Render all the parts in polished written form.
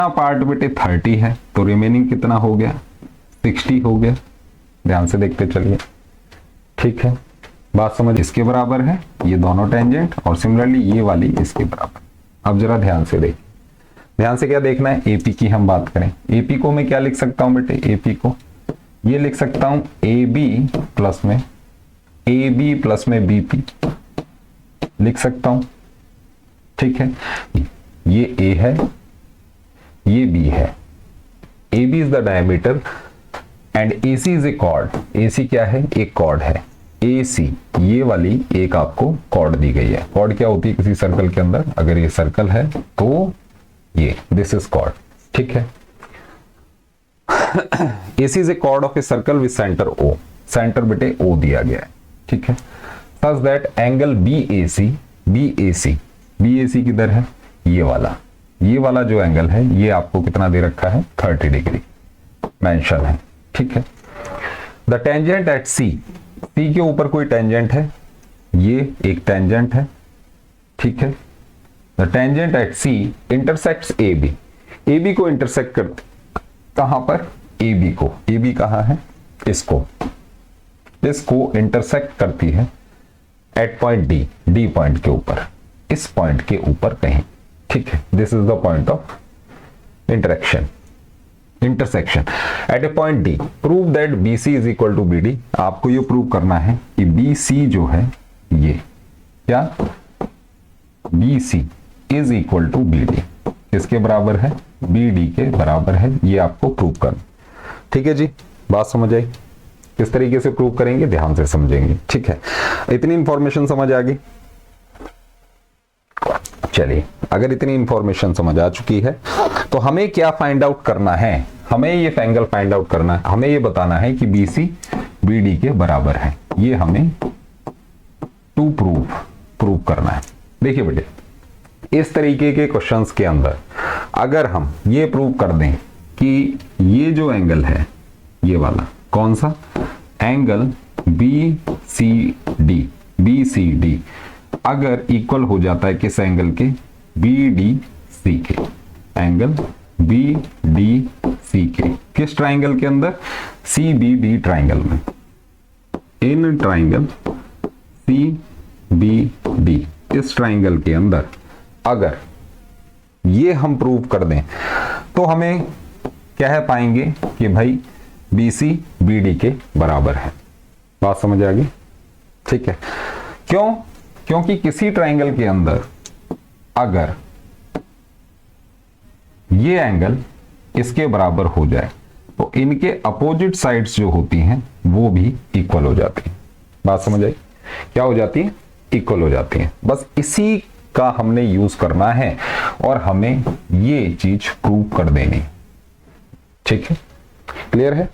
Part बेटे 30 है तो रिमेनिंग कितना हो गया 60 हो गया। ध्यान से देखते चलिए, ठीक है, बात समझ। इसके बराबर है ये दोनों टेंजेंट और सिमिलरली ये वाली इसके बराबर। अब जरा ध्यान से देख, ध्यान से क्या देखना है, एपी की हम बात करें। एपी को मैं क्या लिख सकता हूं बेटे, एपी को ये लिख सकता हूं ए बी प्लस में बीपी लिख सकता हूं, ठीक है। ये ए है, ये बी है। A B is the diameter and A C is a chord. A C क्या है, एक कॉर्ड है। ए सी ये वाली एक आपको कॉर्ड दी गई है। कॉर्ड क्या होती है किसी सर्कल के अंदर, अगर ये सर्कल है तो ये दिस इज कॉर्ड, ठीक है। AC is a chord of a circle with center O। Centre बेटे O दिया गया है, ठीक है। Such that angle BAC किधर है, ये वाला जो एंगल है ये आपको कितना दे रखा है 30 डिग्री मेंशन है, ठीक है। द टेंजेंट एट C के ऊपर कोई टेंजेंट है, ये एक टेंजेंट है, ठीक है। The tangent eight C intersects AB को इंटरसेक्ट करते कहां पर, AB को। AB कहां है, इसको इंटरसेक्ट करती है एट पॉइंट D पॉइंट के ऊपर, इस पॉइंट के ऊपर कहीं, ठीक है। This is the point of intersection at a point D। Prove that BC is equal to BD। आपको ये प्रूव करना है कि BC जो है ये क्या, BC is equal to BD। किसके बराबर है, BD के बराबर है। ये आपको प्रूव करना, ठीक है जी। बात समझ आई, किस तरीके से प्रूव करेंगे ध्यान से समझेंगे, ठीक है। इतनी इंफॉर्मेशन समझ आ गई। चलिए, अगर इतनी इंफॉर्मेशन समझ आ चुकी है तो हमें क्या फाइंड आउट करना है, हमें ये एंगल फाइंड आउट करना है। हमें ये बताना है कि BC BD के बराबर है। ये हमें टू प्रूव करना है। देखिए बेटे, इस तरीके के क्वेश्चंस के अंदर अगर हम ये प्रूव कर दें कि ये जो एंगल है ये वाला कौन सा एंगल BCD अगर इक्वल हो जाता है किस एंगल के, BDC के, एंगल BDC के, किस ट्राइंगल के अंदर, CBD ट्राइंगल में, इन ट्राइंगल CBD इस ट्राइंगल के अंदर अगर ये हम प्रूव कर दें तो हमें कह पाएंगे कि भाई BC BD के बराबर है। बात समझ आ गई, ठीक है। क्योंकि किसी ट्राइंगल के अंदर अगर ये एंगल इसके बराबर हो जाए तो इनके अपोजिट साइड्स जो होती हैं वो भी इक्वल हो जाती हैं। बात समझ आई, क्या हो जाती है, इक्वल हो जाती हैं। बस इसी का हमने यूज करना है और हमें ये चीज प्रूव कर देनी, ठीक है। क्लियर है,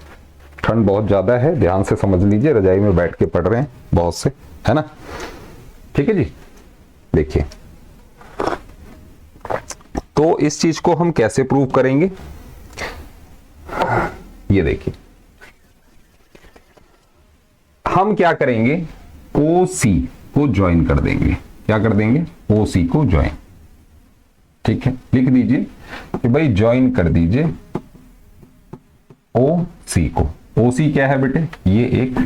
ठंड बहुत ज्यादा है, ध्यान से समझ लीजिए, रजाई में बैठ के पढ़ रहे हैं बहुत से, है ना, ठीक है जी। देखिए, तो इस चीज को हम कैसे प्रूव करेंगे, ये देखिए, हम क्या करेंगे, OC को ज्वाइन कर देंगे। क्या कर देंगे, OC को ज्वाइन, ठीक है। लिख दीजिए कि भाई ज्वाइन कर दीजिए OC को। OC क्या है बेटे, ये एक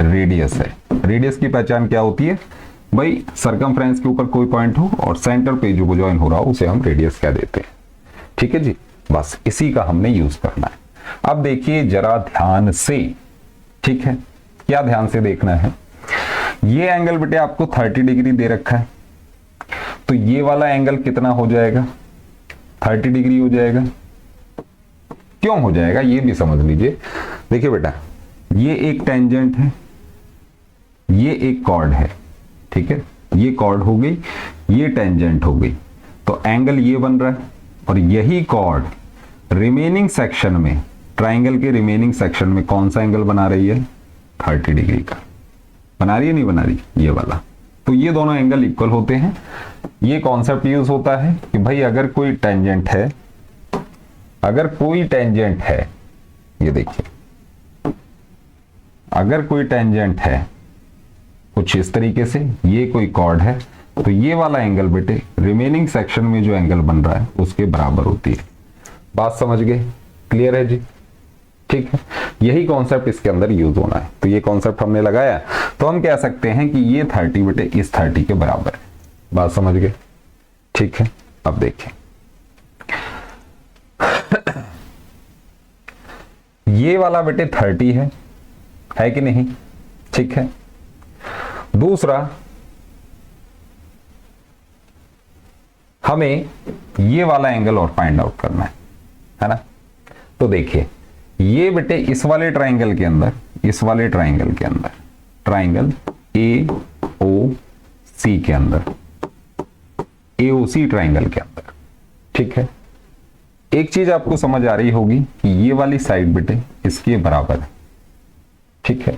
रेडियस है। रेडियस की पहचान क्या होती है भाई, सरकमफ्रेंस के ऊपर कोई पॉइंट हो और सेंटर पे जो ज्वाइन हो रहा हो उसे हम रेडियस कह देते हैं, ठीक है जी। बस इसी का हमने यूज करना है। अब देखिए जरा ध्यान से, ठीक है, क्या ध्यान से देखना है, ये एंगल बेटे आपको 30 डिग्री दे रखा है, तो ये वाला एंगल कितना हो जाएगा, 30 डिग्री हो जाएगा। क्यों हो जाएगा ये भी समझ लीजिए। देखिए बेटा, ये एक टेंजेंट है, ये एक कॉर्ड है, ठीक है, ये कॉर्ड हो गई, ये टेंजेंट हो गई, तो एंगल ये बन रहा है। और यही कॉर्ड रिमेनिंग सेक्शन में, ट्राइंगल के रिमेनिंग सेक्शन में कौन सा एंगल बना रही है, 30 डिग्री का बना रही है, नहीं बना रही, ये वाला। तो ये दोनों एंगल इक्वल होते हैं। ये कॉन्सेप्ट यूज होता है कि भाई अगर कोई टेंजेंट है, ये देखिए, अगर कोई टेंजेंट है कुछ इस तरीके से, ये कोई कॉर्ड है, तो ये वाला एंगल बेटे रिमेनिंग सेक्शन में जो एंगल बन रहा है उसके बराबर होती है। बात समझ गए? क्लियर है जी? ठीक है, यही कॉन्सेप्ट इसके अंदर यूज होना है। तो ये कॉन्सेप्ट हमने लगाया, तो हम कह सकते हैं कि ये 30 बेटे इस 30 के बराबर है। बात समझ गए? ठीक है, अब देखें ये वाला बेटे 30 है कि नहीं? ठीक है, दूसरा हमें ये वाला एंगल और फाइंड आउट करना है ना। तो देखिए ये बेटे इस वाले ट्राइंगल के अंदर, इस वाले ट्राइंगल के अंदर, ट्राइंगल AOC के अंदर, AOC ट्राइंगल के अंदर, ठीक है, एक चीज आपको समझ आ रही होगी कि ये वाली साइड बेटे इसके बराबर है। ठीक है,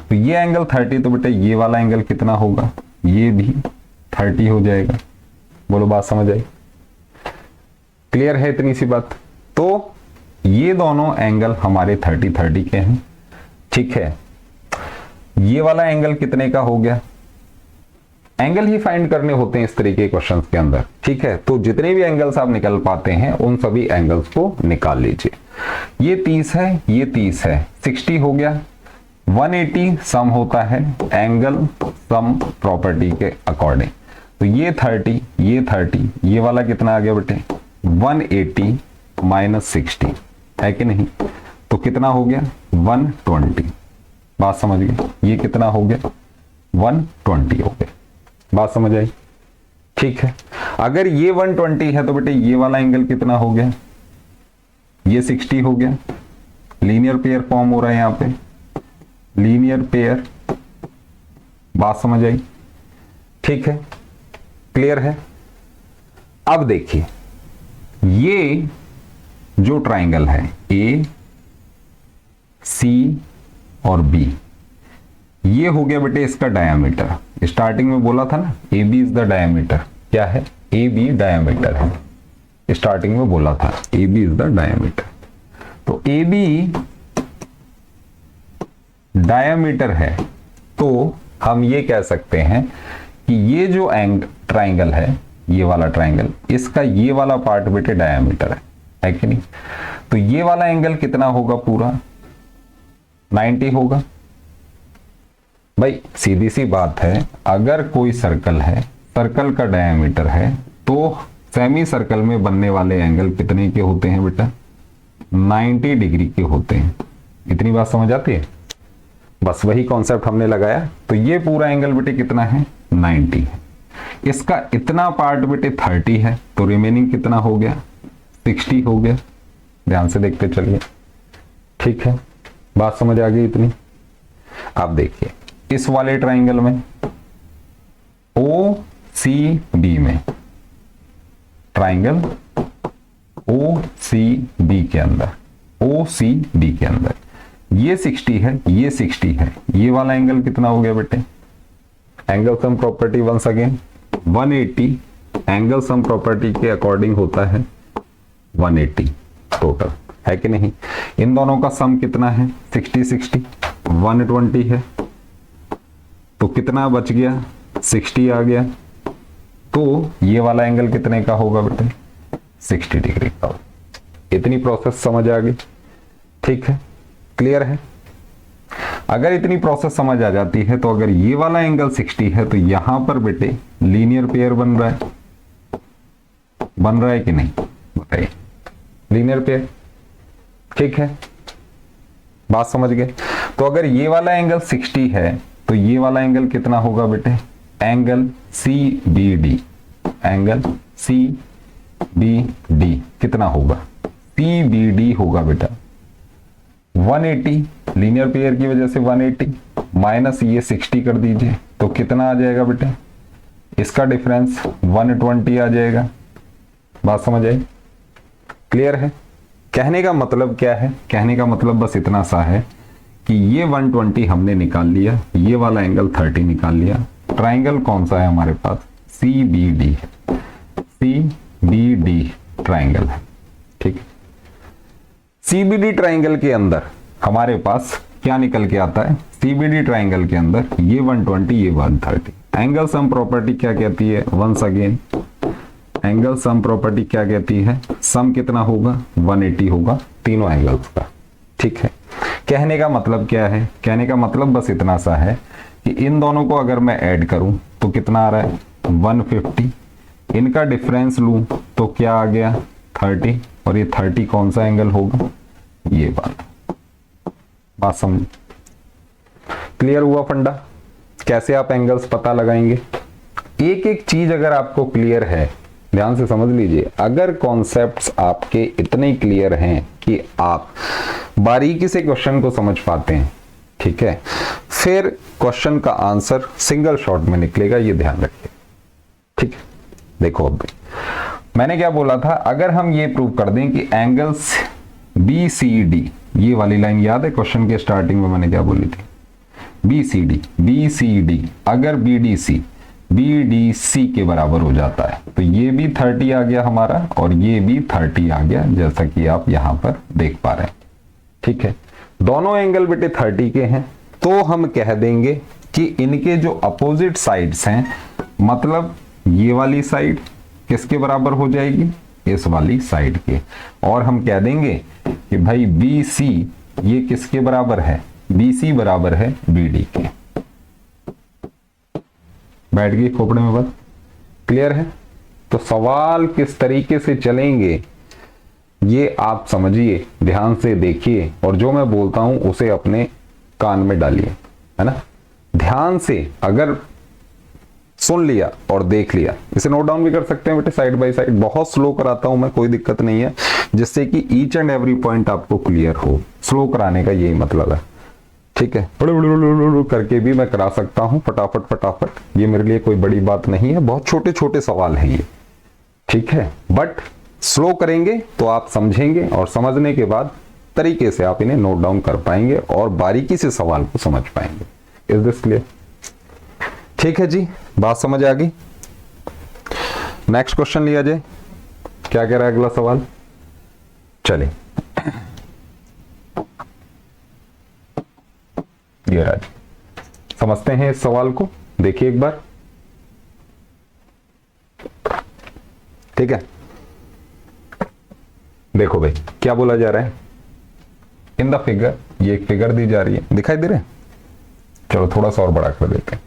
तो ये एंगल 30, तो बेटे ये वाला एंगल कितना होगा? ये भी 30 हो जाएगा। बोलो बात समझ आई? क्लियर है इतनी सी बात? तो ये दोनों एंगल हमारे 30-30 के हैं। ठीक है, ये वाला एंगल कितने का हो गया? एंगल ही फाइंड करने होते हैं इस तरीके के क्वेश्चंस के अंदर। ठीक है, तो जितने भी एंगल्स आप निकल पाते हैं उन सभी एंगल्स को निकाल लीजिए। ये 30 है, ये 30 है, 60 हो गया। 180 सम होता है एंगल सम प्रॉपर्टी के अकॉर्डिंग। तो ये 30, ये 30, ये वाला कितना आ गया बेटे? 180 माइनस 60 है कि नहीं? तो कितना हो गया? 120। बात समझ गए? ये कितना हो गया? 120 हो गया। बात समझ आई? ठीक है, अगर ये 120 है तो बेटे ये वाला एंगल कितना हो गया? ये 60 हो गया। लीनियर पेयर फॉर्म हो रहा है यहां पे, लीनियर पेयर। बात समझ आई? ठीक है, क्लियर है? अब देखिए ये जो ट्राइंगल है A, C और B, ये हो गया बेटे इसका डायमीटर। स्टार्टिंग में बोला था ना AB इज द डायमीटर। क्या है? AB डायमीटर है। स्टार्टिंग में बोला था AB इज द डायमीटर। तो AB डायमीटर है, तो हम ये कह सकते हैं कि ये जो ट्राइंगल है, ये वाला ट्राइंगल, इसका ये वाला पार्ट बेटे डायमीटर है कि नहीं? तो ये वाला एंगल कितना होगा? पूरा 90 होगा। भाई सीधी सी बात है, अगर कोई सर्कल है, सर्कल का डायमीटर है, तो सेमी सर्कल में बनने वाले एंगल कितने के होते हैं बेटा? 90 डिग्री के होते हैं। इतनी बात समझ आती है? बस वही कॉन्सेप्ट हमने लगाया। तो ये पूरा एंगल बेटे कितना है? 90 है। इसका इतना पार्ट बेटे 30 है, तो रिमेनिंग कितना हो गया? 60 हो गया। ध्यान से देखते चलिए। ठीक है, बात समझ आ गई इतनी? आप देखिए इस वाले ट्राइंगल में OCB में, ट्राइंगल OCB के अंदर, OCB के अंदर ये 60 है, ये 60 है, ये वाला एंगल कितना हो गया बेटे? Angle sum property once again 180, angle sum property के अकॉर्डिंग होता है 180 टोटल, है कि नहीं? इन दोनों का सम कितना है? 60-60, 120 है। तो कितना बच गया? 60 आ गया। तो ये वाला एंगल कितने का होगा बेटे? 60 डिग्री का। इतनी प्रोसेस समझ आ गई? ठीक है, क्लियर है? अगर इतनी प्रोसेस समझ आ जाती है तो अगर ये वाला एंगल 60 है तो यहां पर बेटे लीनियर पेयर बन रहा है, बन रहा है कि नहीं? बताइए। लीनियर पेयर, ठीक है, बात समझ गए? तो अगर ये वाला एंगल 60 है तो ये वाला एंगल कितना होगा बेटे? एंगल CBD, एंगल CBD कितना होगा? CBD होगा बेटा 180, लीनियर पेयर की वजह से 180 माइनस ये 60 कर दीजिए, तो कितना आ जाएगा बेटे? इसका डिफरेंस 120 आ जाएगा। बात समझ आई? क्लियर है? कहने का मतलब क्या है? कहने का मतलब बस इतना सा है कि ये 120 हमने निकाल लिया, ये वाला एंगल 30 निकाल लिया। ट्राइंगल कौन सा है हमारे पास? CBD है, CBD ट्राइंगल है। ठीक, CBD ट्राइंगल के अंदर हमारे पास क्या निकल के आता है? CBD ट्राइंगल के अंदर ये 120, ये 130, एंगल सम प्रॉपर्टी क्या कहती है, once again angle sum property क्या कहती है, सम कितना होगा 180 होगा तीनों एंगल्स का। ठीक है, कहने का मतलब क्या है, कहने का मतलब बस इतना सा है कि इन दोनों को अगर मैं ऐड करूं तो कितना आ रहा है 150, इनका डिफरेंस लूं तो क्या आ गया 30, और ये 30 कौन सा एंगल होगा, ये बात समझ क्लियर हुआ फंडा, कैसे आप एंगल्स पता लगाएंगे। एक एक चीज अगर आपको क्लियर है, ध्यान से समझ लीजिए, अगर कॉन्सेप्ट्स आपके इतने क्लियर हैं कि आप बारीकी से क्वेश्चन को समझ पाते हैं, ठीक है, फिर क्वेश्चन का आंसर सिंगल शॉट में निकलेगा, ये ध्यान रखिए। ठीक है, देखो अब मैंने क्या बोला था, अगर हम ये प्रूव कर दें कि एंगल्स बी सी डी, ये वाली लाइन याद है क्वेश्चन के स्टार्टिंग में मैंने क्या बोली थी, बी सी डी अगर बी डी सी के बराबर हो जाता है तो ये भी 30 आ गया हमारा और ये भी 30 आ गया, जैसा कि आप यहां पर देख पा रहे हैं। ठीक है, दोनों एंगल बेटे 30 के हैं, तो हम कह देंगे कि इनके जो अपोजिट साइड्स हैं, मतलब ये वाली साइड किसके बराबर हो जाएगी, इस वाली साइड के, और हम कह देंगे कि भाई बी सी ये किसके बराबर है, बी सी बराबर है बी डी के। बैठ गई खोपड़े में बात, क्लियर है। तो सवाल किस तरीके से चलेंगे ये आप समझिए, ध्यान से देखिए, और जो मैं बोलता हूं उसे अपने कान में डालिए, है ना, ध्यान से। अगर सुन लिया और देख लिया, इसे नोट डाउन भी कर सकते हैं बेटे साइड बाय साइड, बहुत स्लो कराता हूं मैं, कोई दिक्कत नहीं है, जिससे कि ईच एंड एवरी पॉइंट आपको क्लियर हो। स्लो कराने का यही मतलब है। ठीक है, करके भी मैं करा सकता हूं फटाफट, ये मेरे लिए कोई बड़ी बात नहीं है, बहुत छोटे छोटे सवाल हैं ये। ठीक है, बट स्लो करेंगे तो आप समझेंगे, और समझने के बाद तरीके से आप इन्हें नोट डाउन कर पाएंगे और बारीकी से सवाल को समझ पाएंगे। Is this clear? ठीक है जी, बात समझ आ गई। नेक्स्ट क्वेश्चन लिया जाए, क्या कह रहा है अगला सवाल, चलिए ये राज समझते हैं इस सवाल को, देखिए एक बार। ठीक है, देखो भाई क्या बोला जा रहा है, इन द फिगर, ये एक फिगर दी जा रही है, दिखाई दे रहे हैं, चलो थोड़ा सा और बड़ा कर देते हैं।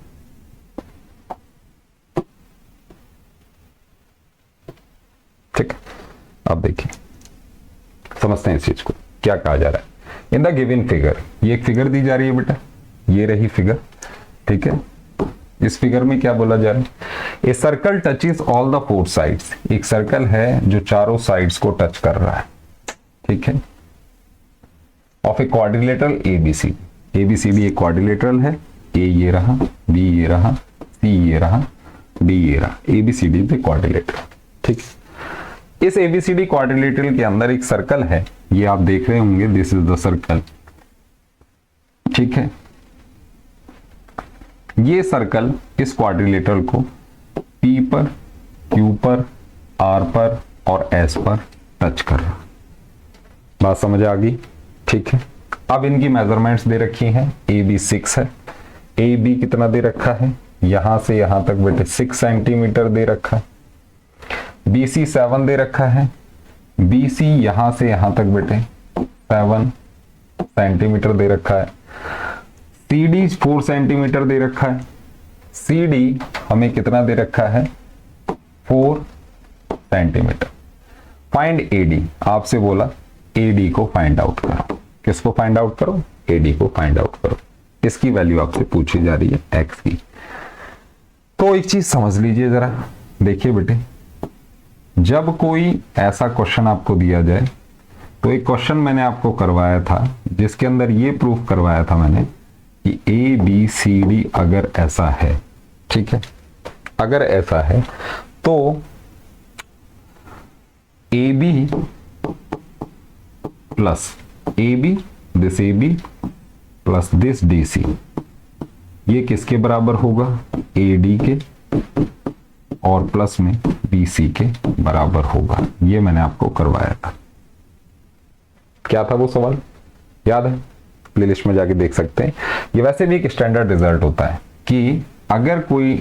ठीक, अब देखिए समझते हैं इस चीज को, क्या कहा जा रहा है। इन द गिवन फिगर, ये एक फिगर दी जा रही है बेटा, ये रही फिगर। ठीक है, इस फिगर में क्या बोला जा रहा है, a circle touches all the four sides, एक सर्कल है जो चारों साइड्स को टच कर रहा है। ठीक है, ऑफ ए क्वाड्रिलेटरल एबीसीडी एक क्वाड्रिलेटरल है, ए ये रहा, बी ये रहा, सी ये रहा, डी ये रहा, एबीसीडी इज ए क्वाड्रिलेटरल। ठीक, इस एबीसीडी क्वाड्रिलेटरल के अंदर एक सर्कल है, ये आप देख रहे होंगे, दिस इज द सर्कल। ठीक है, ये सर्कल इस क्वाड्रिलेटरल को पी पर, क्यू पर, आर पर और एस पर टच कर रहा। बात समझ आ गई? ठीक है, अब इनकी मेजरमेंट्स दे रखी हैं, ए बी 6 है, ए बी कितना दे रखा है, यहां से यहां तक बेटे 6 सेंटीमीटर दे रखा है, बी सी 7 दे रखा है, बी सी यहां से यहां तक बेटे 7 सेंटीमीटर दे रखा है, सी डी 4 सेंटीमीटर दे रखा है, सी डी हमें कितना दे रखा है 4 सेंटीमीटर। फाइंड ए डी, आपसे बोला ए डी को फाइंड आउट करो, किसको फाइंड आउट करो, ए डी को फाइंड आउट करो। इसकी वैल्यू आपसे पूछी जा रही है एक्स की। तो एक चीज समझ लीजिए जरा, देखिए बेटे, जब कोई ऐसा क्वेश्चन आपको दिया जाए, तो एक क्वेश्चन मैंने आपको करवाया था जिसके अंदर ये प्रूफ करवाया था मैंने कि ए बी सी डी अगर ऐसा है, ठीक है, अगर ऐसा है तो A B plus A B, this A B plus this D C, ये किसके बराबर होगा, ए डी के और प्लस में बी सी के बराबर होगा। ये मैंने आपको करवाया था। क्या था वो सवाल, याद है? प्लेलिस्ट में जाके देख सकते हैं। ये वैसे भी एक स्टैंडर्ड रिजल्ट होता है कि अगर कोई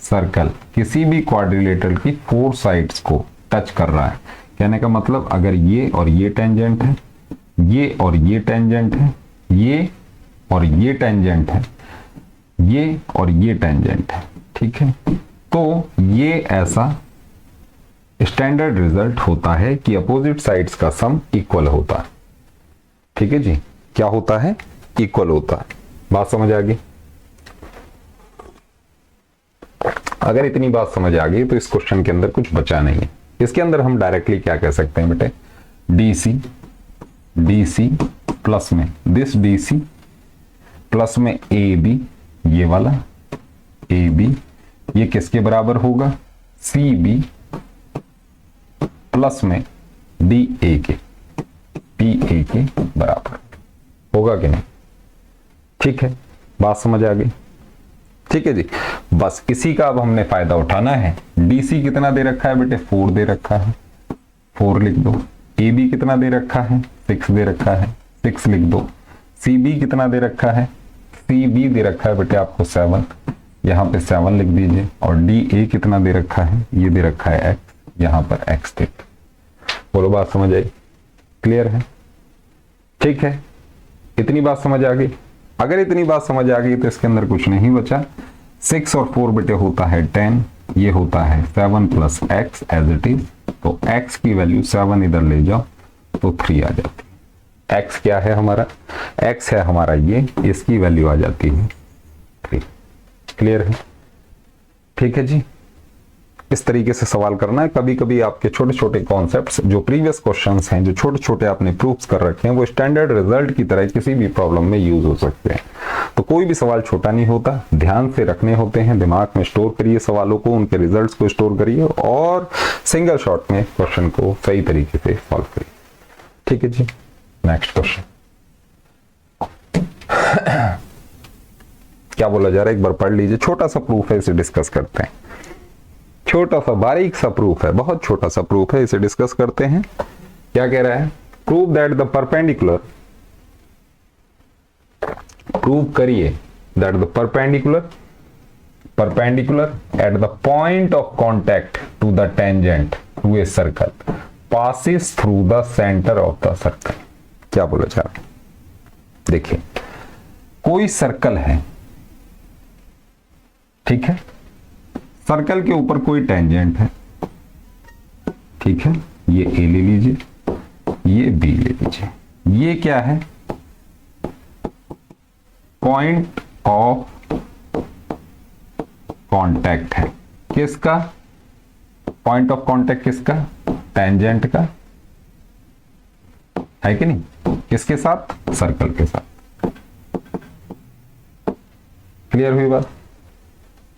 सर्कल किसी भी क्वाड्रिलेटरल की 4 साइड्स को टच कर रहा है, कहने का मतलब अगर ये और ये टेंजेंट है, ये और ये टेंजेंट है, ये और ये टेंजेंट है, ये और ये टेंजेंट है, ठीक है, तो ये ऐसा स्टैंडर्ड रिजल्ट होता है कि अपोजिट साइड्स का सम इक्वल होता है। ठीक है जी, क्या होता है? इक्वल होता है। बात समझ आ गई? अगर इतनी बात समझ आ गई तो इस क्वेश्चन के अंदर कुछ बचा नहीं है। इसके अंदर हम डायरेक्टली क्या कह सकते हैं बेटे, DC प्लस में दिस DC प्लस में AB, ये वाला AB, ये किसके बराबर होगा? CB प्लस में DA के, PA के बराबर होगा कि नहीं? ठीक है, बात समझ आ गई? ठीक है जी, बस इसी का अब हमने फायदा उठाना है। DC कितना दे रखा है बेटे? 4 दे रखा है, 4 लिख दो। AB कितना दे रखा है? 6 दे रखा है, 6 लिख दो। CB कितना दे रखा है? CB दे रखा है बेटे आपको 7, यहाँ पे 7 लिख दीजिए। और DA कितना दे रखा है? ये दे रखा है X, यहाँ पर X दे। बोलो बात समझ आई? क्लियर है? ठीक है, इतनी बात समझ आ गई? अगर इतनी बात समझ आ गई तो इसके अंदर कुछ नहीं बचा। 6 और 4 बेटे होता है 10, ये होता है 7 plus x as it is. तो x की वैल्यू 7 इधर ले जाओ तो 3 आ जाती है। x क्या है हमारा? x है हमारा ये, इसकी वैल्यू आ जाती है 3। क्लियर है? ठीक है जी, इस तरीके से सवाल करना है। कभी कभी आपके छोटे छोटे कॉन्सेप्ट्स जो प्रीवियस क्वेश्चंस हैं, जो छोटे छोटे आपने प्रूफ्स कर रखे हैं, वो स्टैंडर्ड रिजल्ट की तरह किसी भी प्रॉब्लम में यूज हो सकते हैं। तो कोई भी सवाल छोटा नहीं होता, ध्यान से रखने होते हैं, दिमाग में स्टोर करिए सवालों को, उनके रिजल्ट्स को स्टोर करिए और सिंगल शॉट में क्वेश्चन को सही तरीके से सॉल्व करिए। ठीक है जी, नेक्स्ट क्वेश्चन क्या बोला जा रहा है एक बार पढ़ लीजिए। छोटा सा प्रूफ है, इसे डिस्कस करते हैं। छोटा सा बारीक सा प्रूफ है, बहुत छोटा सा प्रूफ है, इसे डिस्कस करते हैं। क्या कह रहा है? Prove that the perpendicular, prove करिए that the perpendicular at the point of contact to the tangent through a circle passes through the centre of the circle. क्या बोला जा रहा है? देखिए, कोई सर्कल है, ठीक है, सर्कल के ऊपर कोई टेंजेंट है, ठीक है, ये A ले लीजिए, ये B ले लीजिए। ये क्या है? पॉइंट ऑफ कांटेक्ट है। किसका पॉइंट ऑफ कांटेक्ट? किसका? टेंजेंट का, है कि नहीं? किसके साथ? सर्कल के साथ। क्लियर हुई बात?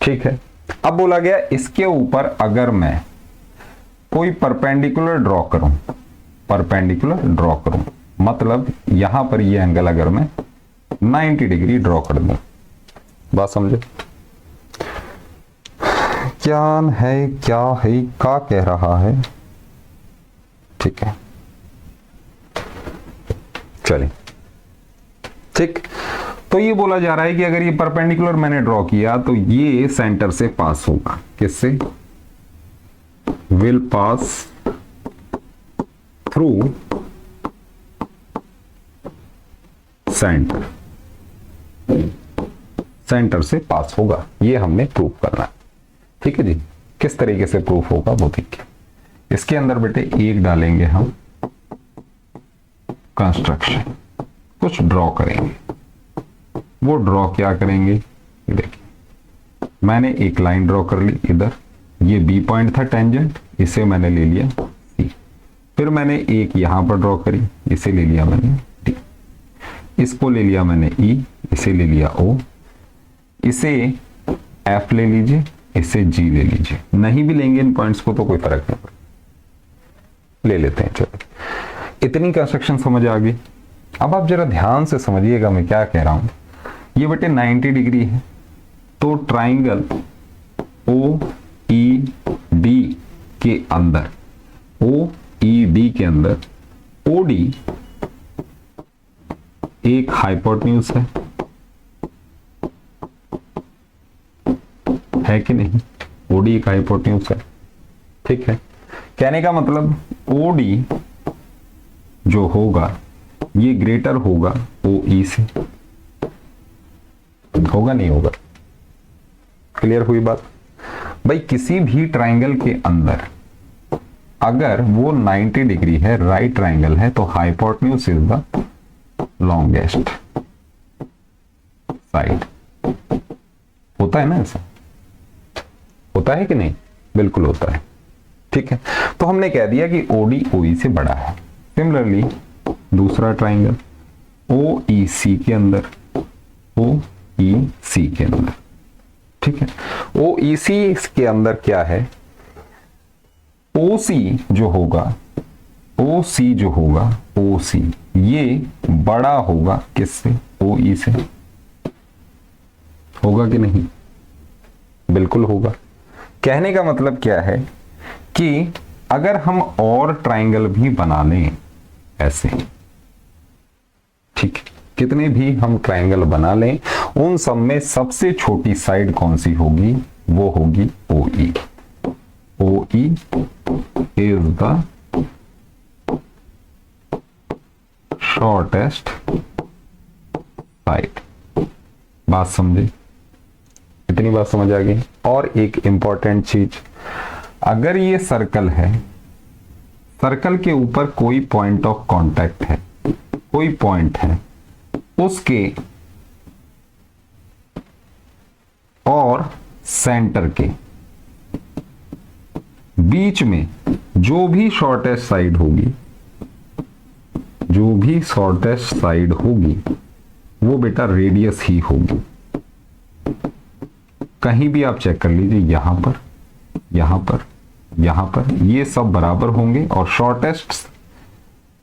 ठीक है, अब बोला गया इसके ऊपर अगर मैं कोई परपेंडिकुलर ड्रॉ करूं, परपेंडिकुलर ड्रॉ करूं मतलब यहां पर ये एंगल अगर मैं 90 डिग्री ड्रॉ कर दूं, बात समझे? क्या है क्या कह रहा है? ठीक है, चलिए, ठीक। तो ये बोला जा रहा है कि अगर ये परपेंडिकुलर मैंने ड्रॉ किया तो ये सेंटर से पास होगा। किससे? Will pass through centre, centre से पास होगा। ये हमने प्रूव करना है। ठीक है जी, किस तरीके से प्रूफ होगा वो देखिए। इसके अंदर बेटे एक डालेंगे हम कंस्ट्रक्शन, कुछ ड्रॉ करेंगे। वो ड्रॉ क्या करेंगे? देखिए, मैंने एक लाइन ड्रॉ कर ली इधर, ये B पॉइंट था टेंजेंट, इसे मैंने ले लिया C। फिर मैंने एक यहां पर ड्रॉ करी, इसे ले लिया मैंने D। इसको ले लिया मैंने E, इसे ले लिया O। इसे F ले लीजिए, इसे G ले लीजिए। नहीं भी लेंगे इन पॉइंट्स को तो कोई फर्क नहीं पड़ता, ले लेते हैं। चलो, इतनी कंस्ट्रक्शन समझ आ गई। अब आप जरा ध्यान से समझिएगा मैं क्या कह रहा हूं। ये बेटे 90 डिग्री है, तो ट्राइंगल OED के अंदर, OED के अंदर OD एक हाइपोटेन्यूज है कि नहीं? ओडी एक हाइपोटेन्यूज है, ठीक है। कहने का मतलब ओडी जो होगा ये ग्रेटर होगा ओई से, होगा नहीं होगा? क्लियर हुई बात? भाई किसी भी ट्राइंगल के अंदर अगर वो 90 डिग्री है, राइट ट्राइंगल है, तो hypotenuse is the longest side. होता है ना ऐसा? होता है कि नहीं? बिल्कुल होता है, ठीक है। तो हमने कह दिया कि ओडी ओई से बड़ा है। सिमिलरली दूसरा ट्राइंगल ओईसी के अंदर, ओईसी के अंदर, ठीक है। ओईसी के अंदर क्या है? ओसी जो होगा, ओसी जो होगा, ओसी ये बड़ा होगा किससे? ओई से। होगा कि नहीं? बिल्कुल होगा। कहने का मतलब क्या है कि अगर हम और ट्राइंगल भी बना लें ऐसे, ठीक, कितने भी हम ट्राइंगल बना लें, उन सब में सबसे छोटी साइड कौन सी होगी? वो होगी ओई। ओई इज द शॉर्टेस्ट साइड। बात समझे? इतनी बात समझ आ गई? और एक इंपॉर्टेंट चीज, अगर ये सर्कल है, सर्कल के ऊपर कोई पॉइंट ऑफ कांटेक्ट है, कोई पॉइंट है, उसके और सेंटर के बीच में जो भी शॉर्टेस्ट साइड होगी, जो भी शॉर्टेस्ट साइड होगी, वो बेटा रेडियस ही होगी। कहीं भी आप चेक कर लीजिए, यहां पर, यहां पर, यहां पर, ये सब बराबर होंगे और शॉर्टेस्ट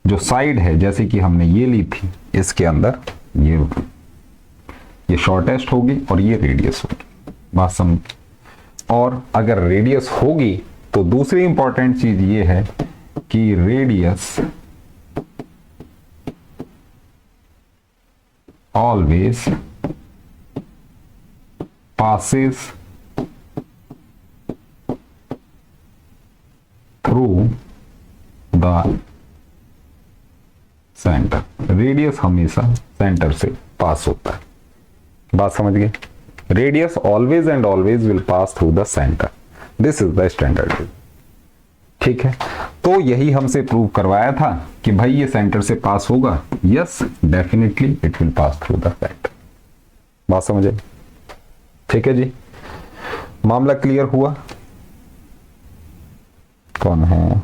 जो साइड है, जैसे कि हमने ये ली थी, इसके अंदर ये शॉर्टेस्ट होगी और ये रेडियस होगी। बात समझ? और अगर रेडियस होगी तो दूसरी इंपॉर्टेंट चीज ये है कि radius always passes through the center। Radius हमेशा सेंटर से पास होता है। बात समझ गए? Radius always and always will pass through the centre. This is the standard. ठीक है, तो यही हमसे प्रूव करवाया था कि भाई ये सेंटर से पास होगा। Yes, definitely it will pass through the centre. बात समझे? ठीक है जी, मामला क्लियर हुआ? कौन है?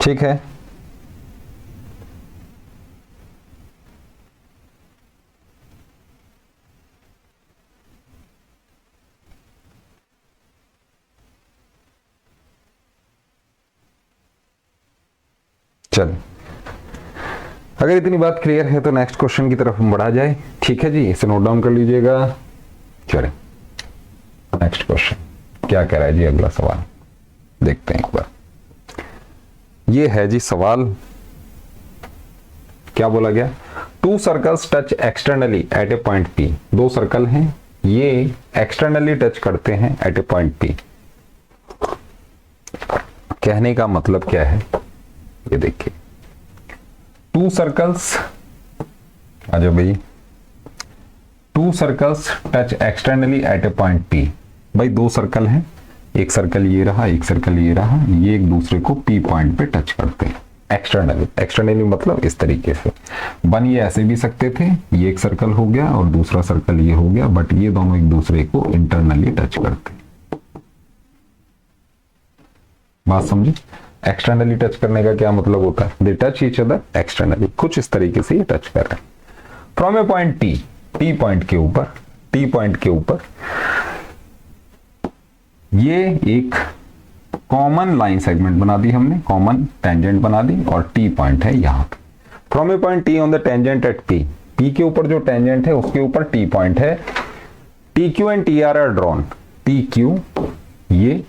ठीक है, चल, अगर इतनी बात क्लियर है तो नेक्स्ट क्वेश्चन की तरफ हम बढ़ा जाए। ठीक है जी, इसे नोट डाउन कर लीजिएगा। चलिए नेक्स्ट क्वेश्चन क्या कह रहा है जी, अगला सवाल देखते हैं एक बार। ये है जी सवाल, क्या बोला गया? Two circles touch externally at a point P. दो सर्कल हैं, ये एक्सटर्नली टच करते हैं एट ए पॉइंट पी। कहने का मतलब क्या है, ये देखिए, टू सर्कल्स, आजा भाई, two circles touch externally at a point P. भाई दो सर्कल हैं, एक सर्कल ये रहा, एक सर्कल ये रहा, ये एक दूसरे को पी पॉइंट पे टच करते हैं एक्सटर्नली। एक्सटर्नली मतलब इस तरीके से बन ये ऐसे भी सकते थे, ये एक सर्कल हो गया और दूसरा सर्कल ये हो गया, बट ये दोनों एक दूसरे को इंटरनली टच करते हैं। बात समझी? एक्सटर्नली टच करने का क्या मतलब होता है? They touch each other externally, कुछ इस तरीके से ये टच कर रहे हैं। From a point T, T point के ऊपर, टी पॉइंट के ऊपर ये एक कॉमन लाइन सेगमेंट बना दी हमने, कॉमन टेंजेंट बना दी और टी पॉइंट है यहां पे। From a point T on the tangent at P, P के ऊपर जो टेंजेंट है उसके ऊपर टी पॉइंट है। T Q and T R drawn, T Q ये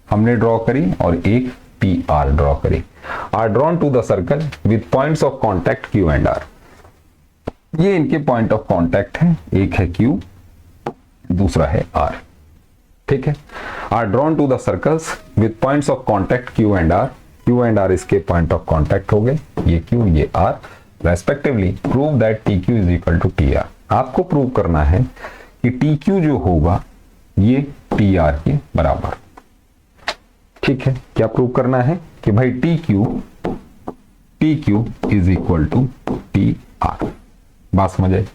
हमने ड्रॉ करी और एक टी आर ड्रॉ करी, R drawn to the circle with points of contact Q and R. ये इनके पॉइंट ऑफ कॉन्टैक्ट है, एक है क्यू, दूसरा है आर। ठीक है, are drawn to the circles with points of contact Q and R. Q and R इसके पॉइंट ऑफ कॉन्टैक्ट हो गए, ये क्यू ये R respectively. Prove that T Q is equal to T R. आपको prove करना है कि T Q जो होगा ये टी आर के बराबर। ठीक है, क्या प्रूव करना है कि भाई T Q is equal to T R. बात समझ आई?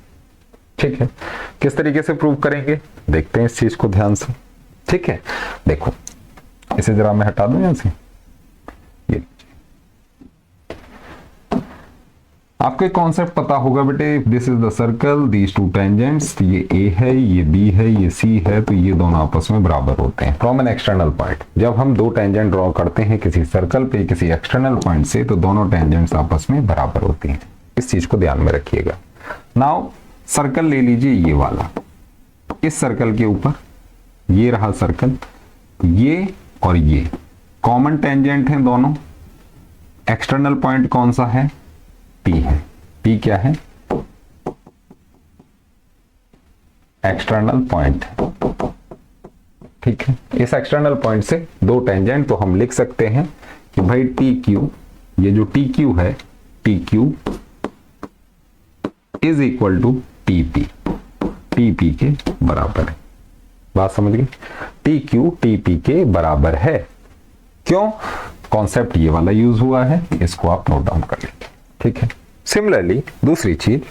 ठीक है, किस तरीके से प्रूव करेंगे देखते हैं इस चीज को ध्यान से। ठीक है, देखो इसे जरा मैं हटा दूं यहां से। ये आपको एक कॉन्सेप्ट पता होगा बेटे, this is the circle, these two tangents, ये ए है, ये बी है, ये सी है, तो ये दोनों आपस में बराबर होते हैं फ्रॉम एन एक्सटर्नल पॉइंट। जब हम दो टेंजेंट ड्रॉ करते हैं किसी सर्कल पे किसी एक्सटर्नल पॉइंट से, तो दोनों टेंजेंट्स आपस में बराबर होती हैं। इस चीज को ध्यान में रखिएगा। नाउ सर्कल ले लीजिए ये वाला, इस सर्कल के ऊपर ये रहा सर्कल, ये और ये कॉमन टेंजेंट हैं दोनों। एक्सटर्नल पॉइंट कौन सा है? P है। P क्या है? External point. ठीक है, इस एक्सटर्नल पॉइंट से दो टेंजेंट तो हम लिख सकते हैं कि भाई टी क्यू, ये जो टी क्यू है, T Q is equal to T P, T P के बराबर है। बात समझ गए? टी क्यू टी पी के बराबर है। क्यों? कॉन्सेप्ट ये वाला यूज हुआ है, इसको आप नोट डाउन कर लीजिए। ठीक है, सिमिलरली दूसरी चीज,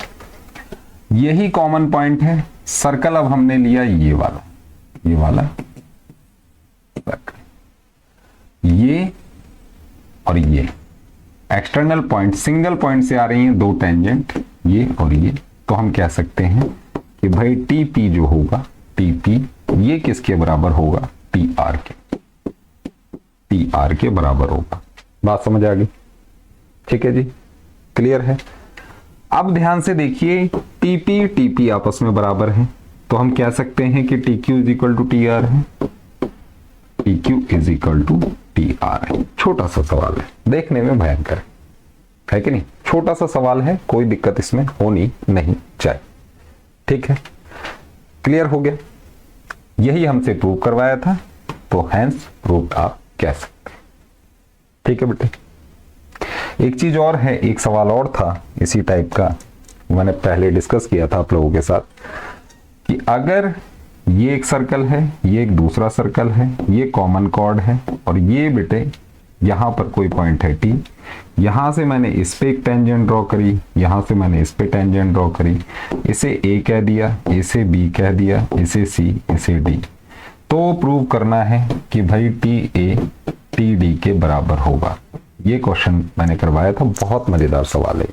यही कॉमन पॉइंट है, सर्कल अब हमने लिया ये वाला सर्कल, ये और ये एक्सटर्नल पॉइंट, सिंगल पॉइंट से आ रही हैं दो टेंजेंट, ये और ये, तो हम कह सकते हैं कि भाई टी पी जो होगा, टी पी ये किसके बराबर होगा? टी आर के, टी आर के बराबर होगा। बात समझ आ गई? ठीक है जी, क्लियर है? अब ध्यान से देखिए, टीपी टीपी आपस में बराबर है, तो हम कह सकते हैं कि T Q is equal to T R है, T Q is equal to T R है। छोटा सा सवाल है, देखने में भयंकर है कि नहीं? छोटा सा सवाल है, कोई दिक्कत इसमें होनी नहीं चाहिए। ठीक है, क्लियर हो गया? यही हमसे प्रूव करवाया था, तो हैंस प्रूव्ड आप कह सकते हैं। ठीक है बेटे, एक चीज और है, एक सवाल और था इसी टाइप का, मैंने पहले डिस्कस किया था आप लोगों के साथ, कि अगर ये एक सर्कल है, ये एक दूसरा सर्कल है, ये कॉमन कॉर्ड है, और ये बेटे यहां पर कोई पॉइंट है टी, यहां से मैंने इस पे एक टेंजेंट ड्रॉ करी, यहां से मैंने इस पे टेंजेंट ड्रॉ करी, इसे ए कह दिया, इसे बी कह दिया, इसे सी, इसे डी, तो प्रूव करना है कि भाई टी ए टी डी के बराबर होगा। ये क्वेश्चन मैंने करवाया था, बहुत मजेदार सवाल है।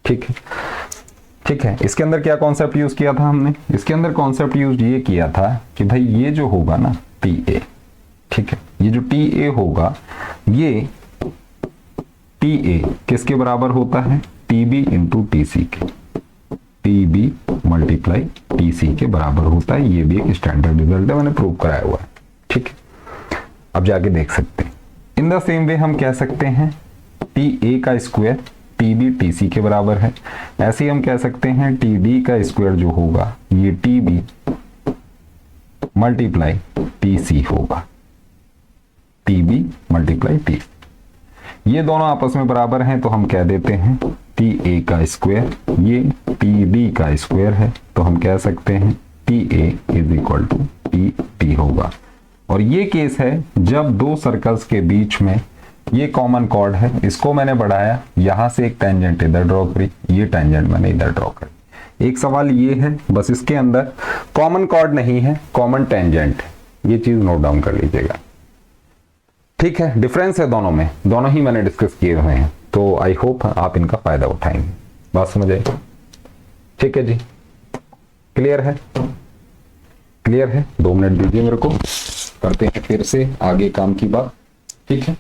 ठीक है, ठीक है, इसके अंदर क्या कॉन्सेप्ट यूज किया था हमने? इसके अंदर कॉन्सेप्ट यूज ये किया था कि भाई ये जो होगा ना टी ए, ठीक है, ये जो टी ए होगा, ये टी ए किसके बराबर होता है? T B into T C के, T B multiply T C के बराबर होता है। ये भी एक स्टैंडर्ड रिजल्ट है, मैंने प्रूव कराया हुआ है। ठीक है, अब जाके देख सकते हैं। इन द सेम वे हम कह सकते हैं टी ए का square T B T C के बराबर है। ऐसे ही हम कह सकते हैं टी डी का स्क्वायर जो होगा ये T B multiply T C होगा, टी बी मल्टीप्लाई टी। ये दोनों आपस में बराबर हैं, तो हम कह देते हैं टी ए का स्क्वायर ये टी डी का स्क्वायर है, तो हम कह सकते हैं T A is equal to T D होगा। और ये केस है जब दो सर्कल्स के बीच में ये कॉमन कॉर्ड है, इसको मैंने बढ़ाया, यहां से एक टेंजेंट इधर ड्रॉ करी, ये टेंजेंट मैंने इधर ड्रॉ करी। एक सवाल ये है, बस इसके अंदर कॉमन कॉर्ड नहीं है, कॉमन टेंजेंट है, ये चीज नोट डाउन कर लीजिएगा। ठीक है, डिफरेंस है दोनों में, दोनों ही मैंने डिस्कस किए हुए हैं, तो आई होप आप इनका फायदा उठाएंगे। बात समझ आई? ठीक है जी, क्लियर है? क्लियर है? 2 मिनट दीजिए मेरे को, करते हैं फिर से आगे काम की बात। ठीक है,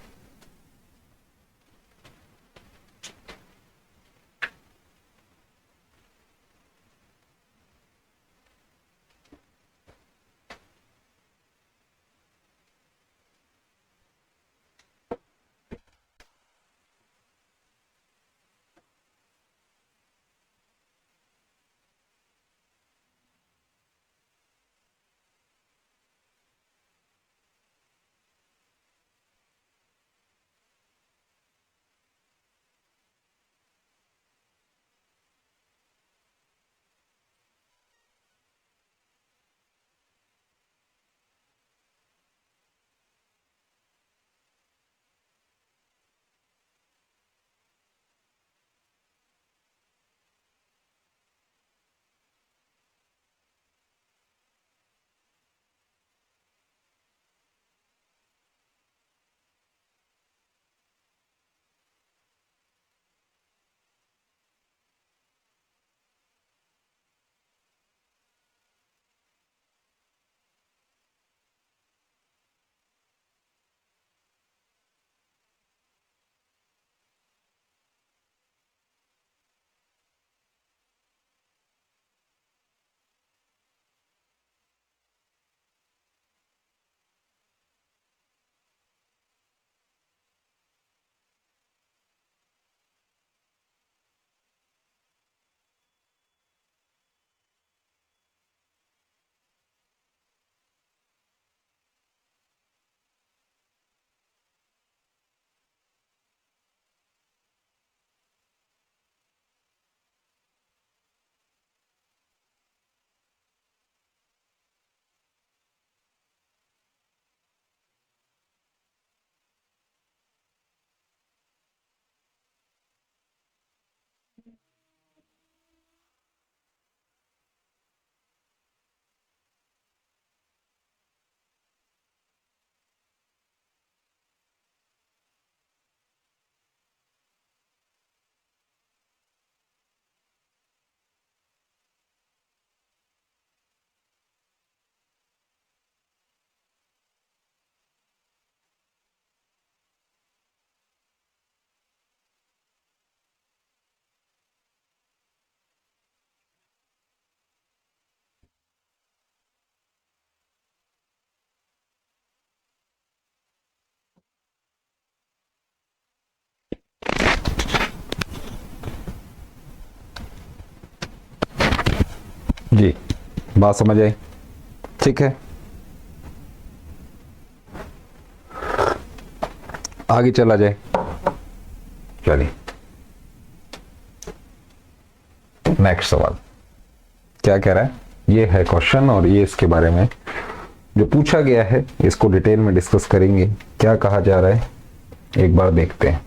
जी, बात समझ आई? ठीक है, आगे चला जाए। चलिए नेक्स्ट सवाल क्या कह रहा है, ये है क्वेश्चन और ये इसके बारे में जो पूछा गया है इसको डिटेल में डिस्कस करेंगे। क्या कहा जा रहा है एक बार देखते हैं।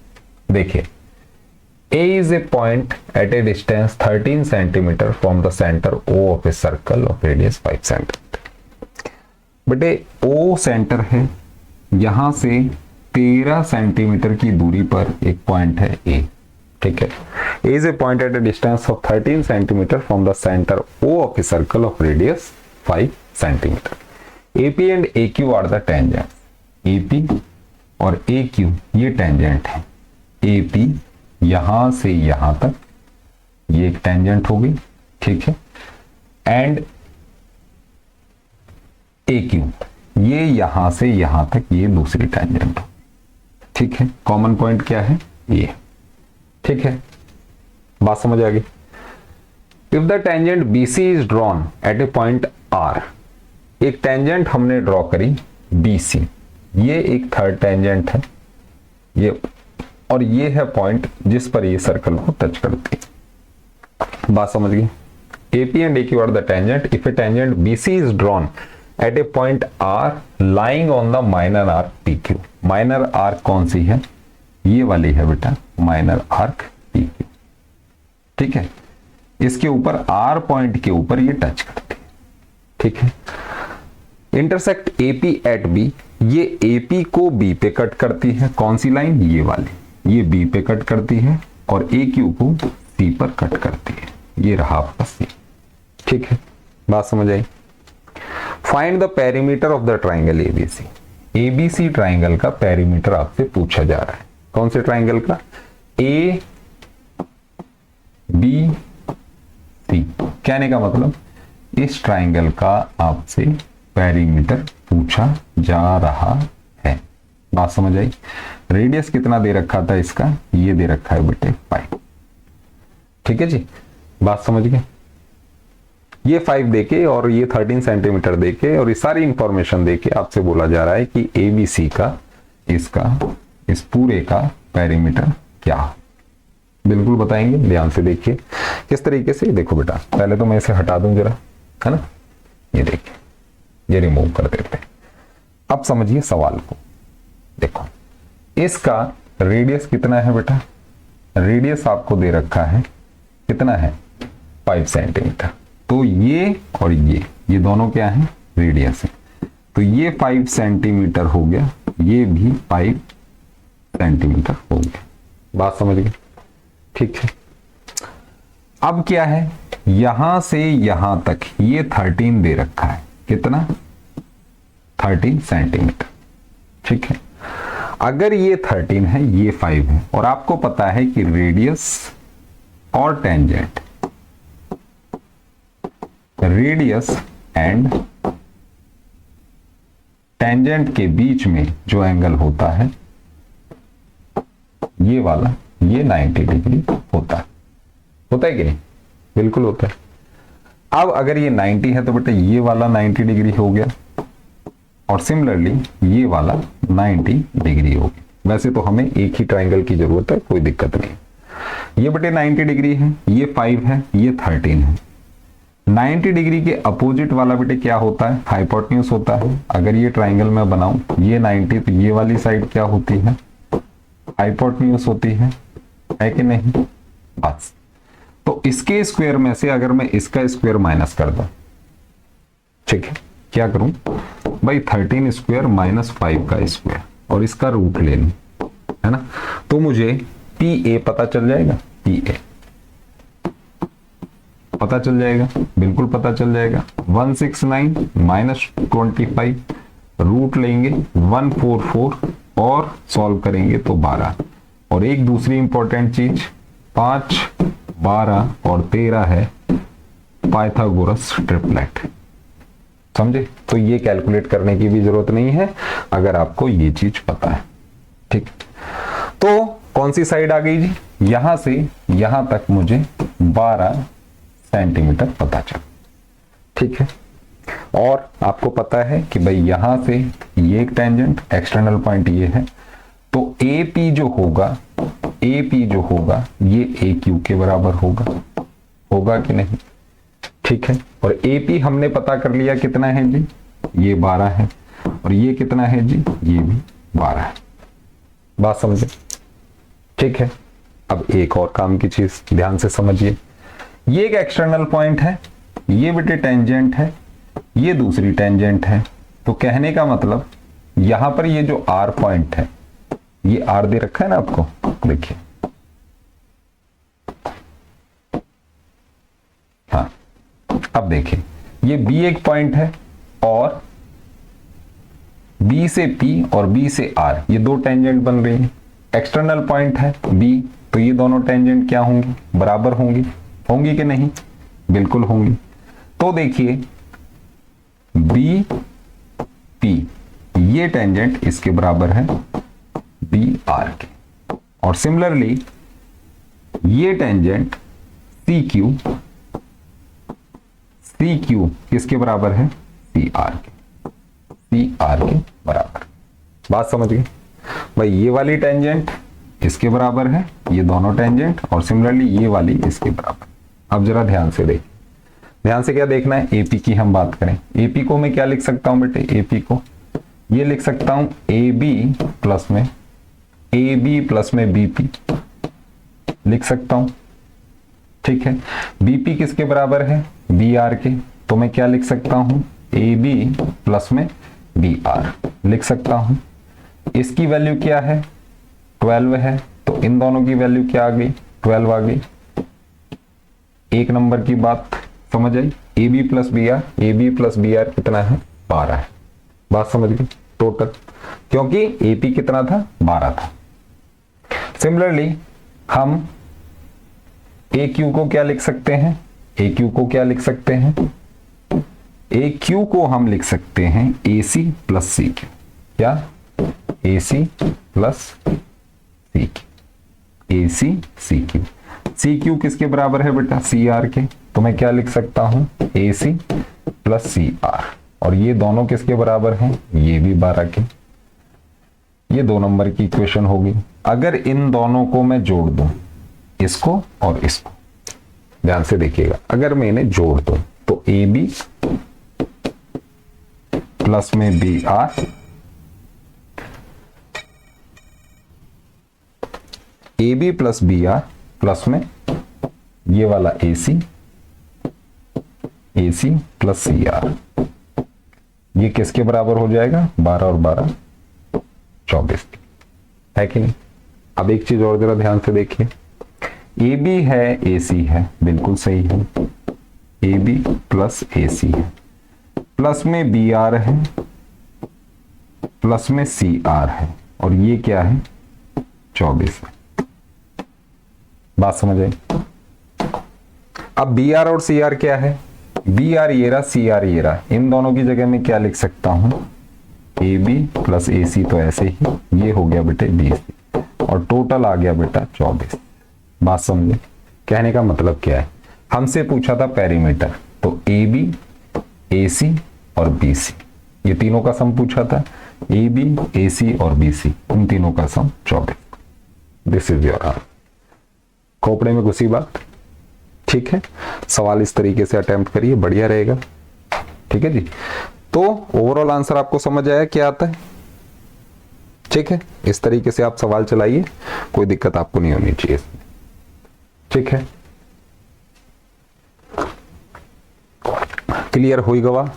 देखिए, A is a point at a distance 13 centimeter from the center O of a circle of radius 5 centimeter। बेटे O सेंटर है, यहां से 13 सेंटीमीटर की दूरी पर एक पॉइंट है A, ठीक है। A is a point at a distance of 13 centimeter from the center O of a circle of radius 5 centimeter। AP and AQ are the tangents। AP और AQ ये टेंजेंट है। AP यहां से यहां तक ये एक टेंजेंट होगी, ठीक है। एंड AQ ये यहां से यहां तक ये दूसरी टेंजेंट, ठीक है। कॉमन पॉइंट क्या है ये, ठीक है। बात समझ आ गई? If the tangent BC is drawn at a point R, एक टेंजेंट हमने ड्रॉ करी BC, ये एक थर्ड टेंजेंट है ये, और ये है पॉइंट जिस पर ये सर्कल को टच करती है। बात समझ गई? AP and AQ are the tangent if a tangent BC is drawn at a point R lying on the minor arc PQ। Minor arc कौन सी है? ये वाली है बेटा, माइनर आर्क PQ, ठीक है। इसके ऊपर R पॉइंट के ऊपर ये टच करती है, ठीक है। इंटरसेक्ट AP एट B, ये AP को B पे कट करती है। कौन सी लाइन? ये वाली, ये B पे कट करती है और AQ को C पर कट करती है। ये रहा आपका C, ठीक है। बात समझ आई? Find the perimeter of the triangle ABC। ABC triangle का पेरीमीटर आपसे पूछा जा रहा है। कौन से ट्राइंगल का? A B C। कहने का मतलब इस ट्राइंगल का आपसे पेरीमीटर पूछा जा रहा है। बात समझ आई? रेडियस कितना दे रखा था इसका? ये दे रखा है बेटे 5, ठीक है जी। बात समझ गए? ये 5 देके और ये 13 सेंटीमीटर देके और ये सारी इंफॉर्मेशन देके आपसे बोला जा रहा है कि ABC का इसका इस पूरे का पेरीमीटर क्या। बिल्कुल बताएंगे, ध्यान से देखिए किस तरीके से। देखो बेटा, पहले तो मैं इसे हटा दूं जरा, है ना। ये देखिए, ये रिमूव कर देते हैं। अब समझिए सवाल को। देखो, इसका रेडियस कितना है बेटा? रेडियस आपको दे रखा है कितना है? 5 सेंटीमीटर। तो ये और ये दोनों क्या है? रेडियस है। तो ये 5 सेंटीमीटर हो गया, ये भी 5 सेंटीमीटर हो गया। बात समझ गए? ठीक है। अब क्या है, यहां से यहां तक ये 13 दे रखा है। कितना? 13 सेंटीमीटर, ठीक है। अगर ये 13 है, ये 5 है, और आपको पता है कि रेडियस और टेंजेंट, रेडियस एंड टेंजेंट के बीच में जो एंगल होता है ये वाला, ये 90 डिग्री होता है कि नहीं? बिल्कुल होता है। अब अगर ये 90 है तो बेटा ये वाला 90 डिग्री हो गया और सिमिलरली ये वाला 90 डिग्री हो गया। वैसे तो हमें एक ही ट्राइंगल की जरूरत है, कोई दिक्कत नहीं। ये बेटे 90 डिग्री है, ये 5 है, ये 13 है। 90 डिग्री के अपोजिट वाला बेटे क्या होता है? हाइपोटेन्यूज होता है। अगर ये ट्राइंगल मैं बनाऊं, ये 90, तो ये वाली साइड क्या होती है? हाइपोटेन्यूज होती है कि नहीं? बस। तो इसके स्क्वायर में से अगर मैं इसका स्क्वायर माइनस कर दूं, ठीक है, क्या करूं भाई? 13 स्क्वायर माइनस 5 का स्क्वायर और इसका रूट ले लूं, है ना। तो मुझे PA पता चल जाएगा। PA पता चल जाएगा, बिल्कुल पता चल जाएगा। 169 माइनस 25, रूट लेंगे 144 और सॉल्व करेंगे तो 12। और एक दूसरी इंपॉर्टेंट चीज, 5, 12 और 13 है पाइथागोरस ट्रिपलेट। समझे? तो ये कैलकुलेट करने की भी जरूरत नहीं है अगर आपको ये चीज पता है, ठीक। तो कौन सी साइड आ गई जी? यहां से यहां तक मुझे 12 सेंटीमीटर पता चल। ठीक है। और आपको पता है कि भाई यहां से ये एक टेंजेंट, एक्सटर्नल पॉइंट ये है, तो ए पी जो होगा ये ए क्यू के बराबर होगा कि नहीं? ठीक है। और ए पी हमने पता कर लिया कितना है जी, ये 12 है, और ये कितना है जी, ये भी 12 है। बात समझे? ठीक है। अब एक और काम की चीज ध्यान से समझिए, ये एक एक्सटर्नल पॉइंट है, ये बेटे टेंजेंट है, ये दूसरी टेंजेंट है। तो कहने का मतलब यहां पर ये जो आर पॉइंट है, ये आर दे रखा है ना आपको, देखिए, हाँ। अब देखिए ये बी एक पॉइंट है, और बी से पी और बी से आर, ये दो टेंजेंट बन रही है। एक्सटर्नल पॉइंट है बी, तो ये दोनों टेंजेंट क्या होंगी, बराबर होंगी कि नहीं? बिल्कुल होंगी। तो देखिए बी पी, ये टेंजेंट इसके बराबर है बी आर के, और सिमिलरली ये टेंजेंट सी क्यू किसके बराबर है, सी आर के बराबर। बात समझ गए भाई? ये वाली टेंजेंट इसके बराबर है, ये दोनों टेंजेंट, और सिमिलरली ये वाली इसके बराबर। अब जरा ध्यान से देखिए, ध्यान से क्या देखना है, एपी की हम बात करें। एपी को मैं क्या लिख सकता हूं बेटे, एपी को ये लिख सकता हूं ए बी प्लस में बीपी लिख सकता हूं। ठीक है। बीपी किसके बराबर है, बी आर के, तो मैं क्या लिख सकता हूं, ए बी प्लस में बी आर लिख सकता हूं। इसकी वैल्यू क्या है, 12 है, तो इन दोनों की वैल्यू क्या आ गई, 12 आ गई। एक नंबर की बात समझ आई, A B plus B R कितना है, 12 है। बात समझ गई? टोटल, क्योंकि एपी कितना था, 12 था। सिमिलरली हम ए क्यू को क्या लिख सकते हैं, ए क्यू को हम लिख सकते हैं ए सी प्लस सी क्यू, क्या, ए सी प्लस सी क्यू, ए सी क्यू। सी क्यू किसके बराबर है बेटा, सी आर के, तो मैं क्या लिख सकता हूं, ए सी प्लस सी आर, और ये दोनों किसके बराबर हैं, ये भी 12 के। ये 2 नंबर की इक्वेशन होगी। अगर इन दोनों को मैं जोड़ दूं, इसको और इसको, ध्यान से देखिएगा, अगर मैं इन्हें जोड़ दूं तो ए बी प्लस में B R, A B plus B R plus में ये वाला ए सी प्लस सी आर, ये किसके बराबर हो जाएगा, 12 और 12 24 है कि नहीं? अब एक चीज और जरा ध्यान से देखिए, ए बी है, ए सी है, बिल्कुल सही है, ए बी प्लस ए सी है, प्लस में बी आर है, प्लस में सी आर है, और ये क्या है, 24 है। बात समझ आई? अब बी आर और सी आर क्या है, बी आर ये रहा, सी आर ये रहा, इन दोनों की जगह में क्या लिख सकता हूं, ए बी प्लस ए सी, तो ऐसे ही ये हो गया बेटे 20, और टोटल आ गया बेटा 24। बात समझे? कहने का मतलब क्या है, हमसे पूछा था पेरीमीटर, तो ए बी, ए सी और बी सी, ये तीनों का सम पूछा था, ए बी, ए सी और बी सी, इन तीनों का sum 24। This is your answer. खोपड़े में घुसी बात? ठीक है। सवाल इस तरीके से अटेम्प्ट करिए, बढ़िया रहेगा। ठीक है जी। तो ओवरऑल आंसर आपको समझ आया क्या आता है? ठीक है, इस तरीके से आप सवाल चलाइए, कोई दिक्कत आपको नहीं होनी चाहिए इसमें। ठीक है, क्लियर हुई गवा?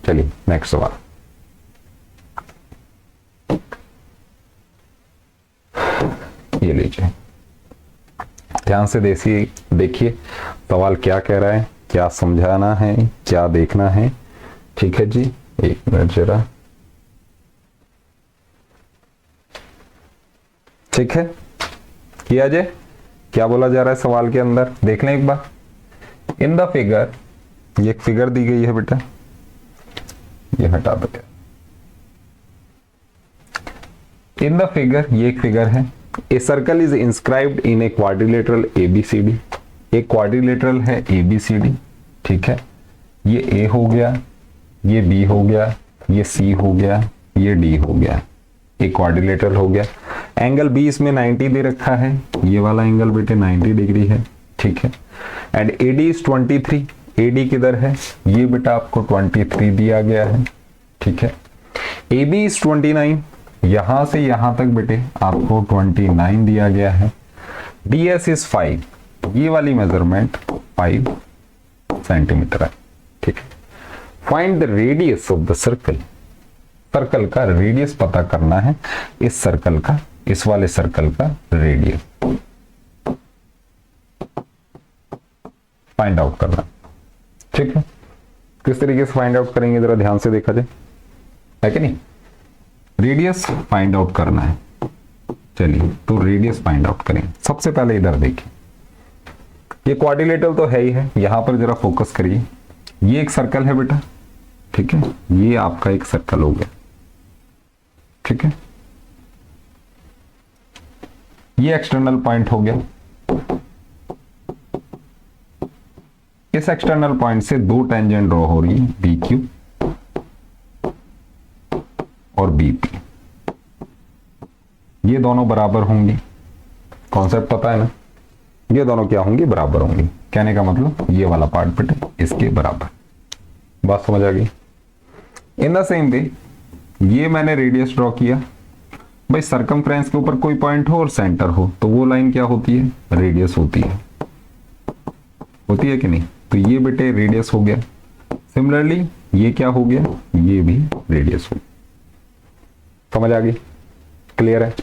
चलिए नेक्स्ट सवाल। ये लीजिए, ध्यान से देखिए सवाल क्या कह रहा है, क्या समझाना है, क्या देखना है। ठीक है जी, एक मिनट जरा। ठीक है, किया जाए, क्या बोला जा रहा है सवाल के अंदर, देख लें एक बार। इन द फिगर, ये एक फिगर दी गई है बेटा, ये हटा दो। इन द फिगर, ये एक फिगर है, a circle is inscribed in a quadrilateral ABCD, एक क्वाड्रिलेटरल है ABCD, ठीक है, ये ए हो गया, ये बी हो गया, ये सी हो गया, ये डी हो गया, एक क्वाड्रिलेटरल हो गया। एंगल बी इसमें 90 दे रखा है, ये वाला एंगल बेटे 90 डिग्री है, ठीक है। एंड AD इज 23, AD किधर है, ये बेटा आपको 23 दिया गया है, ठीक है। AB इज 29, यहां से यहां तक बेटे आपको 29 दिया गया है। DS इज 5, ये वाली मेजरमेंट 5 सेंटीमीटर है, ठीक है। Find the radius of the circle, circle का रेडियस पता करना है, इस सर्कल का, इस वाले सर्कल का रेडियस फाइंड आउट करना, ठीक है। किस तरीके से फाइंड आउट करेंगे जरा ध्यान से देखा जाए, है कि नहीं। रेडियस फाइंड आउट करना है, चलिए तो रेडियस फाइंड आउट करेंगे। सबसे पहले इधर देखिए, ये क्वाड्रिलेटरल तो है ही है, यहां पर जरा फोकस करिए। ये एक सर्कल है बेटा, ठीक है, ये आपका एक सर्कल हो गया, ठीक है। ये एक्सटर्नल पॉइंट हो गया, इस एक्सटर्नल पॉइंट से दो टेंजेंट ड्रॉ हो रही है, BQ और BP, ये दोनों बराबर होंगी, कॉन्सेप्ट पता है ना, ये दोनों क्या होंगी, बराबर होंगी। कहने का मतलब ये वाला पार्ट बेटे इसके बराबर, बात समझ आ गई। इन द सेम वे ये मैंने रेडियस ड्रॉ किया, भाई सर्कमफ्रेंस के ऊपर कोई पॉइंट हो और सेंटर हो तो वो लाइन क्या होती है, रेडियस होती है, होती है कि नहीं। तो ये बेटे रेडियस हो गया। सिमिलरली ये क्या हो गया, ये भी रेडियस हो गया। समझ आ गई, क्लियर है।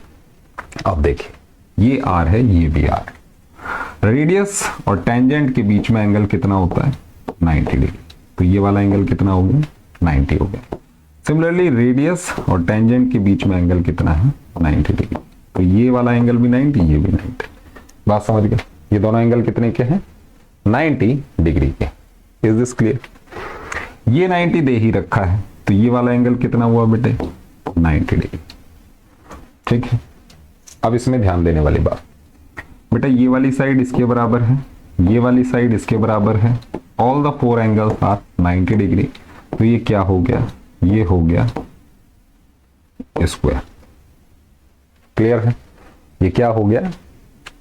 अब देखिए ये आर है, ये भी आर है। रेडियस और टेंजेंट के बीच में एंगल कितना होता है, 90 डिग्री। तो ये वाला एंगल कितना हो गया, 90 हो गया। सिमिलरली रेडियस और टेंजेंट के बीच में एंगल कितना है, 90 डिग्री। तो ये वाला एंगल भी 90, ये भी 90। बात समझ गए, ये दोनों एंगल कितने के हैं, 90 डिग्री के। Is this clear. ये 90 दे ही रखा है, तो ये वाला एंगल कितना हुआ बेटे, 90 डिग्री, ठीक है। अब इसमें ध्यान देने वाली बात बेटा, ये वाली साइड इसके बराबर है, ये वाली साइड इसके बराबर है, all the four angles are 90 degree. तो ये क्या हो गया, ये हो गया स्क्वायर। क्लियर है, ये क्या हो गया,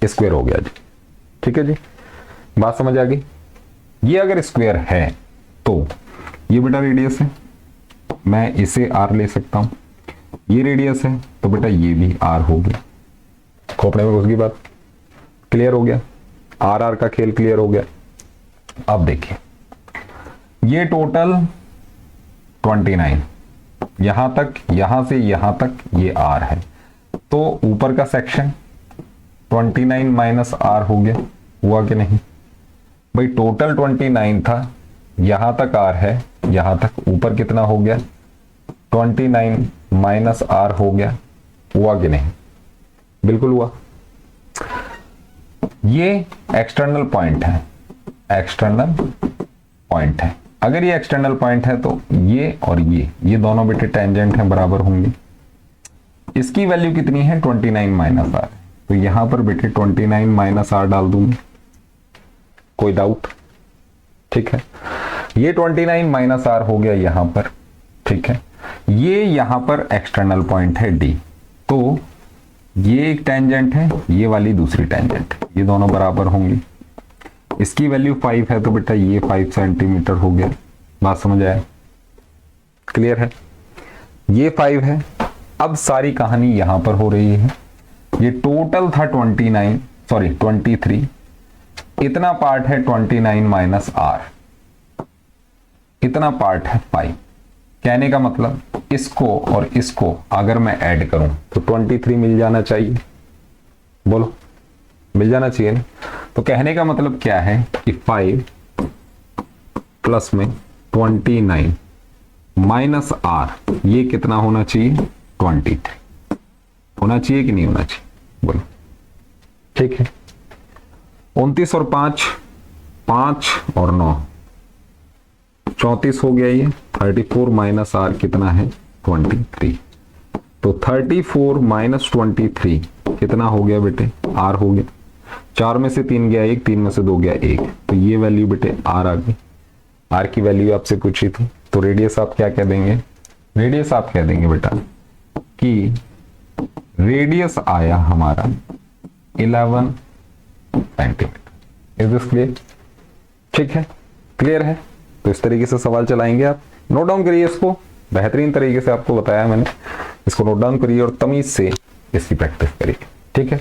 स्क्वायर हो गया जी, ठीक है जी। बात समझ आ गई। ये अगर स्क्वायर है तो ये बेटा रेडियस है, मैं इसे r ले सकता हूं। ये रेडियस है तो बेटा ये भी r हो गया। खोपड़े में घुस गई बात, क्लियर हो गया, आर का खेल क्लियर हो गया। अब देखिए ये टोटल 29, यहां तक, यहां से यहां तक ये r है, तो ऊपर का सेक्शन 29 माइनस r हो गया, हुआ कि नहीं भाई। टोटल 29 था, यहां तक r है, यहां तक, ऊपर कितना हो गया 29 माइनस r हो गया, हुआ कि नहीं, बिल्कुल हुआ। ये एक्सटर्नल पॉइंट है, एक्सटर्नल पॉइंट है। अगर ये एक्सटर्नल पॉइंट है तो ये और ये दोनों बेटे टेंजेंट हैं, बराबर होंगे। इसकी वैल्यू कितनी है, 29 माइनस r। तो यहां पर बेटे 29 माइनस r डाल दूंगी, कोई डाउट, ठीक है। ये 29 माइनस r हो गया यहां पर, ठीक है। ये यहां पर एक्सटर्नल पॉइंट है D, तो ये एक टेंजेंट है, ये वाली दूसरी टेंजेंट, ये दोनों बराबर होंगी। इसकी वैल्यू 5 है तो बेटा ये 5 सेंटीमीटर हो गया। बात समझ आया, क्लियर है। ये 5 है। अब सारी कहानी यहां पर हो रही है। ये टोटल था 23, इतना पार्ट है 29 माइनस r, इतना पार्ट है 5। कहने का मतलब इसको और इसको अगर मैं ऐड करूं तो 23 मिल जाना चाहिए, बोलो मिल जाना चाहिए ना। तो कहने का मतलब क्या है कि 5 प्लस में 29 माइनस r, ये कितना होना चाहिए, 23 होना चाहिए कि नहीं होना चाहिए, बोलो, ठीक है। 29 और 5 और 9 34 हो गया। ये 34 माइनस r कितना है, 23। तो 34 माइनस 23 कितना हो गया बेटे, r हो गया। 4 में से 3 गया 1, 3 में से 2 गया 1, तो ये वैल्यू बेटे r आ गई। आर की वैल्यू आपसे पूछी थी, तो रेडियस आप क्या कह देंगे, रेडियस आप कह देंगे बेटा कि रेडियस आया हमारा 11 सेंटीमीटर। Is this clear? ठीक है, क्लियर है। तो इस तरीके से सवाल चलाएंगे आप, नोट डाउन करिए इसको, बेहतरीन तरीके से आपको बताया मैंने, इसको नोट डाउन करिए और तमीज से इसकी प्रैक्टिस करिए। ठीक है।